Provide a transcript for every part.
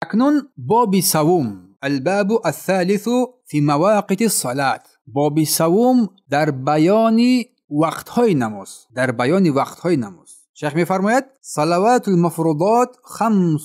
اکنون باب سوم، الباب الثالث فی مواقیت الصلاة. باب سوم در بیان وقتهای نماز. شیخ میفرماید صلوات المفروضات 5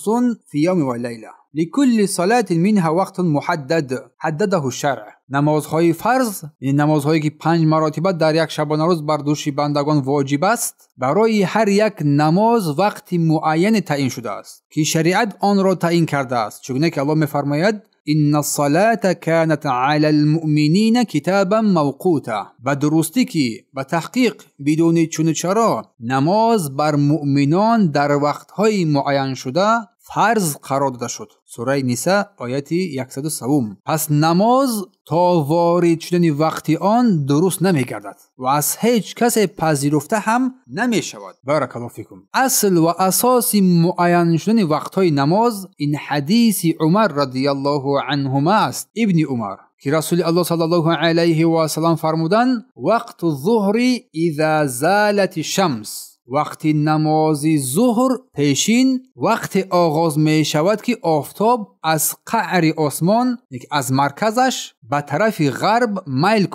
فی یوم و لیله لكل صلاة منها وقت محدد حدده الشرع. نمازهای فرض، یعنی نمازهایی که 5 مراتبه در یک شبانه روز بر دوش بندگان واجب است، برای هر یک نماز وقت معین تعیین شده است که شریعت آن را تعیین کرده است، چگونه که الله میفرماید ان الصلاة كانت على المؤمنین کتابا موقوتا. و درستی که به تحقیق بدون چون چرا نماز بر مؤمنان در وقتهای معین شده فرض قرار داده شد. سوره نساء آیت 103. پس نماز تا وارد شدن وقت آن درست نمی گردد و از هیچ کس پذیرفته هم نمی شود. بارک الله فیکم. اصل و اساس معین شدن وقتهای نماز این حدیث عمر رضی الله عنهما است، ابن عمر، که رسول الله صلی الله علیه و سلم فرمودند وقت الظهر اذا زالت الشمس. وقت نماز ظهر پیشین وقت آغاز می شود که آفتاب از قعر آسمان، از مرکزش به طرف غرب میل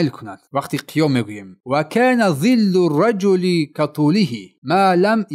کند. وقتی قیام میگوییم و کان ظل الرجل کطوله ما لم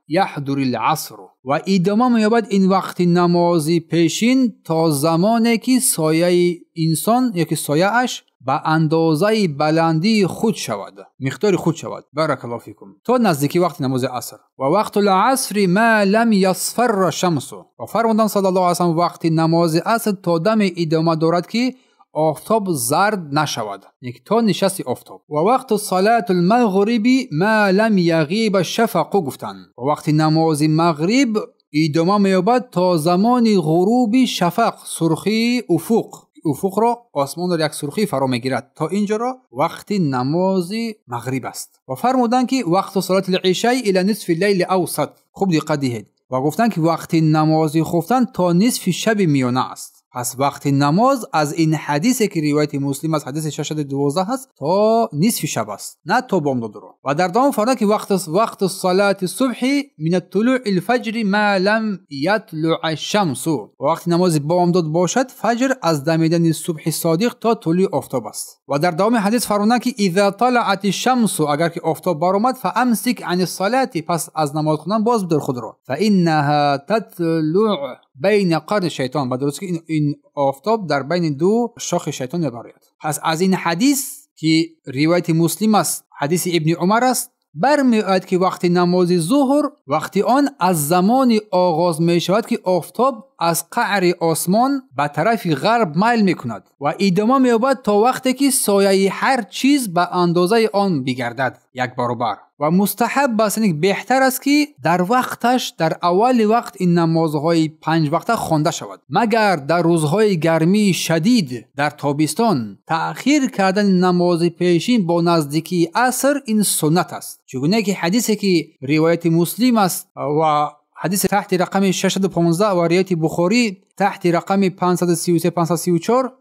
یحضر العصر. و ادامه می‌یابد این وقت نمازی پیشین تا زمانی که سایه انسان یا که سایه اش به اندازه بلندی خود شود، مقدار خود شود. بارک الله فیکم. تا نزدیکی وقت نماز عصر. و وقت العصر ما لم یصفر الشمس. و فرمودند صلی الله علیه و سلم وقت نماز عصر تا دم ادامه دارد که آفتاب زرد نشود، یک تا نشست آفتاب. و وقت صلاة المغرب ما لم یغیب الشفق گفتند. و وقت نماز مغرب ادامه می‌یابد تا زمان غروب شفق، سرخی افق را، آسمان را یک سرخی فرا میگیرد. تا اینجا را وقت نماز مغرب است. و فرمودند که وقت صلات العشاء الی نصف اللیل اوسط. خوب دقت دهید. و گفتند که وقت نماز خفتن تا نصف شب میانه است. پس وقت نماز از این حدیثی که روایت مسلم از حدیث 612 هست تا نصف شب است، نه تا بامداد را. و در دام فرمود که وقت صلات الصبح من طلوع الفجر ما لم یطلع الشمس. وقت نماز بامداد باشد فجر از دمیدن صبح صادق تا طلوع آفتاب است. و در دام حدیث فرمود که اذا طلعت الشمس، اگر که آفتاب برآمد، فامسک عن الصلاه، پس از نماز خوندن باز بدار خود را. فانها تطلع بین قرن شیطان. با درست که این آفتاب در بین دو شاخ شیطان میبارد. پس از این حدیث که روایت مسلم است، حدیث ابن عمر است، برمیآید که وقت نماز ظهر وقتی آن از زمان آغاز می شود که آفتاب از قعر آسمان به طرف غرب میل می کند و ادامه می یابد تا وقتی که سایه هر چیز به اندازه آن بگردد یک برابر. و مستحب است، بهتر است که در وقتش، در اول وقت این نمازهای 5 وقته خوانده شود، مگر در روزهای گرمی شدید در تابستان تأخیر کردن نماز پیشین با نزدیکی عصر این سنت است، چگونه که حدیثی که روایت مسلم است و حدیث تحت رقم 615 و روایت بخاری تحت رقم 533-534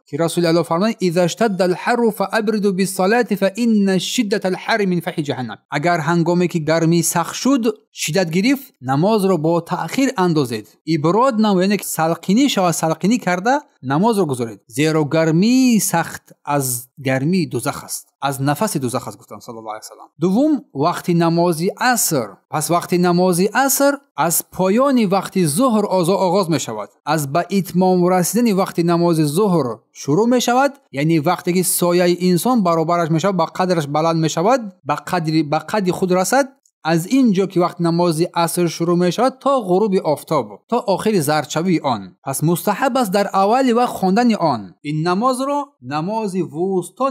که رسول الله فرمودند اذا اشتد الحر فابردوا بالصلاه فان شده الحر من فحش جهنم. اگر هنگامی که گرمی سخت شد، شدت گرفت، نماز را با تأخیر اندازید. ابراد یعنی که سلقینی کرده نماز را گذارید، زیرا گرمی سخت از گرمی دوزخ است، از نفس دوزخ است گفتن صلی الله علیه و سلم. دوم وقت نماز عصر. پس وقت نماز عصر از پایان وقت ظهر آغاز می شود، از به اتمام رسیدن وقت نماز ظهر شروع می شود، یعنی وقتی که سایه انسان برابرش می شود، با قدرش بلند می شود، به قدر خود رسد. از اینجا که وقت نماز عصر شروع می شود تا غروب آفتاب، تا آخر زردشوی آن. پس مستحب است در اول وقت خواندن آن. این نماز را نماز وسطا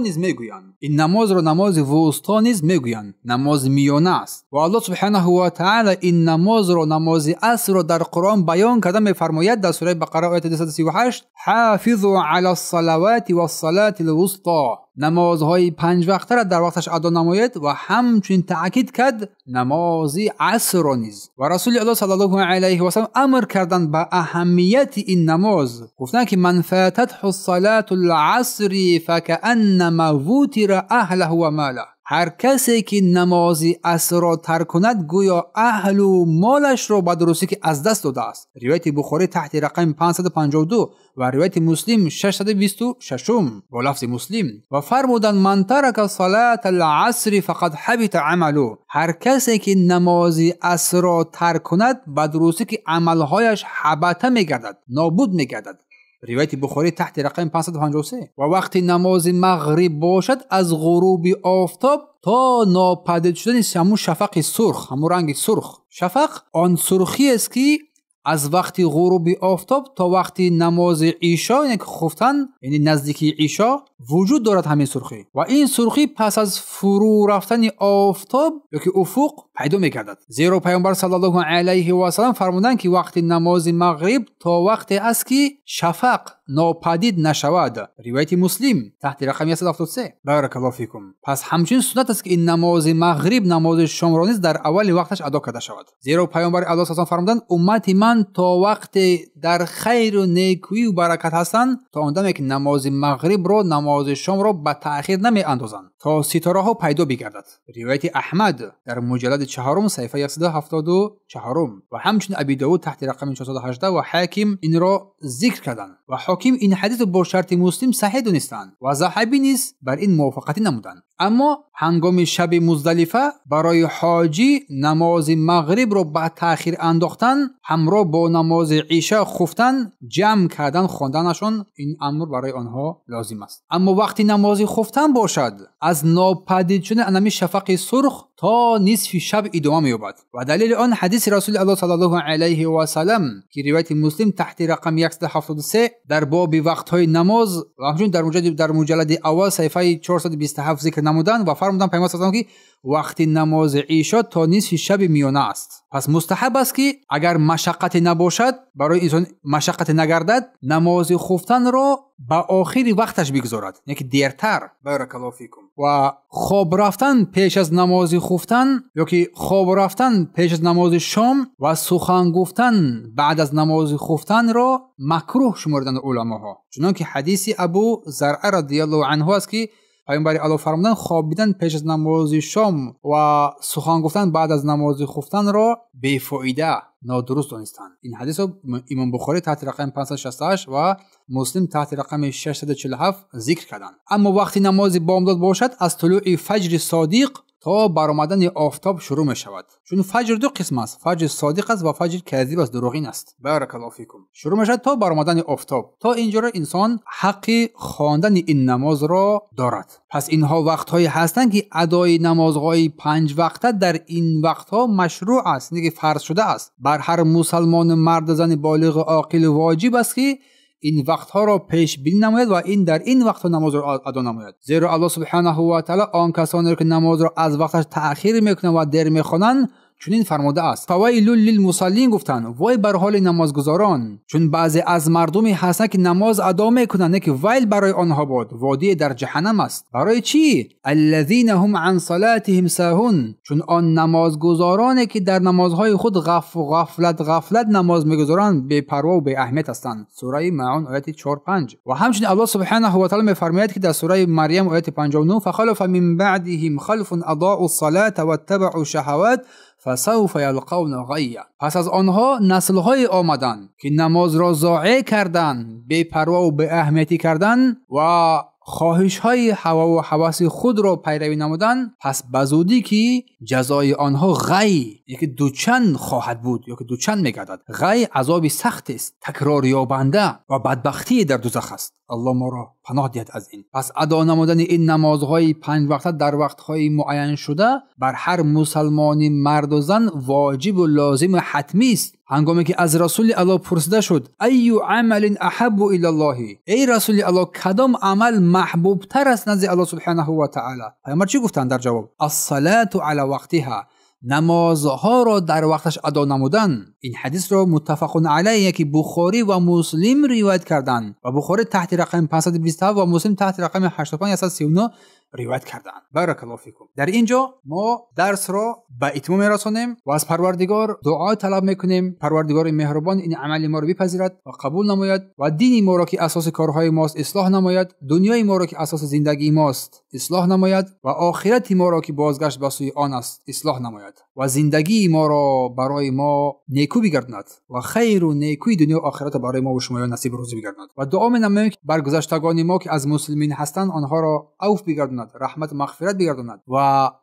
نیز میگویند. نماز میانه است. و الله سبحانه و تعالی این نماز را، نماز عصر را در قرآن بیان کرده میفرماید در سوره بقره آیه 238 حافظوا علی الصلوات و الصلاة الوسطی. نمازهای 5 وقته را در وقتش ادا نماید و همچنین تأکید کرد نماز عصر را نیز. و رسول الله صلی الله علیه و سلم امر کردند به اهمیت این نماز، گفتند که من فاتته الصلاة العصر فکأنما وتر اهله و ماله. هر کسی که نماز عصر را ترک کند گویا اهل و مالش را به درستی که از دست داده است. روایت بخاری تحت رقم 552 و روایت مسلم 626 با لفظ مسلم و فرمودند من ترک صلاة العصر فقد حبط عمله. هر کسی که نماز عصر را ترک کند به درستی که عملهایش حبطه میگردد، نابود میگردد. روایت بخاری تحت رقم 553 و وقتی نماز مغرب باشد از غروب آفتاب تا ناپدید شدن همون شفق سرخ، همون رنگ سرخ. شفق آن سرخی است که از وقتی غروب آفتاب تا وقتی نماز عشا یعنی خفتن یعنی نزدیکی عشا وجود دارد همین سرخی و این سرخی پس از فرو رفتن آفتاب یا که افق پیدا می‌گردد. زیرا پیامبر صلی الله علیه و سلم فرمودند که وقتی نماز مغرب تا وقتی است که شفق ناپدید نشود. روایت مسلم تحت رقم 173. بارک الله فیکم. پس همچنین سنت است که این نماز مغرب نماز شام را نیز در اول وقتش ادا کرده شود. زیرا پیامبر علیه السلام فرمودند امت من تا وقت در خیر و نیکی و برکت هستند تا آن دمی که نماز مغرب را نماز شام را به تأخیر نمی اندازند تا ستاره ها پیدا بگردد. روایت احمد در مجلد 4 صفحه 174 و همچنین ابی داود تحت رقم 418 و حاکم این را ذکر کردند و حاکم این حدیث با شرط مسلم صحیح دانستند و ذهبی نیز بر این موافقتی نمودند. اما هنگام شب مزدلفه برای حاجی نماز مغرب را به تأخیر انداختن همراه با نماز عشا خفتن جمع کردن خواندنشان این امر برای آنها لازم است. اما وقتی نماز خفتن باشد از ناپدید شدن انمی شفق سرخ تا نصف شب ادامه می‌یابد و دلیل آن حدیث رسول الله صلی الله علیه و سلم که روایت مسلم تحت رقم 173 در باب وقت‌های نماز و همچنین در مجلد اول صفحه 427 ذکر نمودند و فرمودند پیامبر صلی الله علیه و سلم که وقتی نماز عشا تا نصف شب میانه است. پس مستحب است که اگر مشقت نباشد برای انسان مشقت نگردد نماز خفتن را به آخری وقتش بگذارد یعنی دیرتر. بارک الله فیکم. و خواب رفتن پیش از نماز خفتن یا که خواب رفتن پیش از نماز شام و سخن گفتن بعد از نماز خفتن را مکروه شمردند علماها، چنانکه حدیث ابو زرع رضی الله عنه است که پیامبر الله فرمودند خوابیدن پیش از نماز شام و سخن گفتن بعد از نماز خفتن را بی‌فایده نادرست دانستند. این حدیث رو امام بخاری تحت رقم 568 و مسلم تحت رقم 647 ذکر کردند. اما وقتی نماز بامداد باشد از طلوع فجر صادق تا برآمدن آفتاب شروع می شود. چون فجر دو قسم است، فجر صادق است و فجر کاذب است، دروغین است. بارک الله فیکم. شروع می شود تا برآمدن آفتاب. تا اینجا انسان حق خواندن این نماز را دارد. پس اینها وقت‌هایی هستند که ادای نمازهای 5 وقته در این وقت‌ها مشروع است، یعنی فرض شده است. بر هر مسلمان مرد و زن بالغ عاقل واجب است که این وقتها را پیش بینی نماید و این در این وقتها نماز را ادا نماید. زیرا الله سبحانه و تعالی آن کسانی که نماز را از وقتش تأخیر میکنند و دیر میخوانند چنین فرموده است فویل للمصلین گفتند وای بر حال نمازگزاران، چون بعضی از مردمی هستند که نماز ادا میکنند که ویل برای آنها باد، وادی در جهنم است. برای چی؟ الذین هم عن صلاتهم ساهون، چون آن نمازگزارانی که در نمازهای خود غفلت نماز میگذارند بی پروا و بی اهمیت هستند. سوره ماعون آیه 4-5. و همچنین الله سبحانه و تعالی میفرماید که در سوره مریم آیه 59 فخلف من بعدهم خلف اضاعوا الصلاه واتبعوا الشهوات فسوف یلقون غیا. پس از آنها نسل‌های آمدند که نماز را ضایع کردند، بی پروا و بی اهمیتی کردند و خواهش‌های هوا و هوس خود را پیروی نمودند، پس بزودی که جزای آنها غی یکی دوچند خواهد بود یا که دوچند میگردد. غی عذاب سخت است، تکرار یابنده و بدبختی در دوزخ است. الله ما را پناه دهد از این. پس ادا نمودن این نمازهای 5 وقته در وقت‌های معین شده بر هر مسلمانی مرد و زن واجب و لازم و حتمی است. هنگامی که از رسول الله پرسیده شد ای عمل احب الی الله، ای رسول الله کدام عمل محبوب تر است نزد الله سبحانه و تعالی؟ پیامبر چی گفتند در جواب؟ الصلاة علی وقتها، نمازها را در وقتش ادا نمودن. این حدیث را متفق علیه که بخاری و مسلم روایت کردند و بخاری تحت رقم 527 و مسلم تحت رقم 8539 روایت کردند. بارک الله فیکم. در اینجا ما درس را به اتمام میرسانیم و از پروردگار دعا طلب میکنیم پروردگار مهربان این عمل ما را بپذیرد و قبول نماید و دین ما را که اساس کارهای ماست اصلاح نماید، دنیای ما را که اساس زندگی ماست اصلاح نماید و آخرت ما را که بازگشت به سوی آن است اصلاح نماید و زندگی ما را برای ما نیکو بگرداند و خیر و نیکوی دنیا و آخرت برای ما و شما نصیب روزی بگرداند و دعا می‌نماییم که برگذشتگان ما که از مسلمین هستند آنها را عفو بگرداند، رحمت مغفرت بگرداند و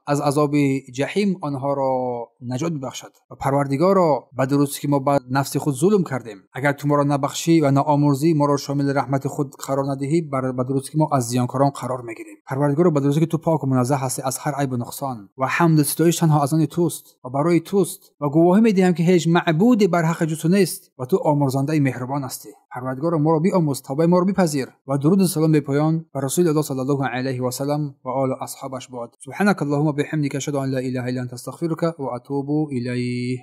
از عذاب جهنم آنها را نجات ببخشد و پروردگار را به درستی که ما به نفس خود ظلم کردیم اگر تو ما را نبخشی و نآمرزی ما را شامل رحمت خود قرار ندهی به درستی که ما از زیانکاران قرار میگیریم. پروردگار به درستی که تو پاک و منزه هستی از هر عیب و نقصان و حمد و ستایش تنها از آن توست و برای توست و گواهی میدهم که هیچ معبود بر حق جز تو نیست و تو آمرزنده مهربان هستی. پروردگار ما را بیامرز، توبه ما را بپذیر و درود و سلام به پایان بر رسول الله صلی الله علیه و سلم و آل اصحابش باد. سبحانك اللهم وبحمدك اشهد ان لا اله الا انت استغفرك و اتوب الیه.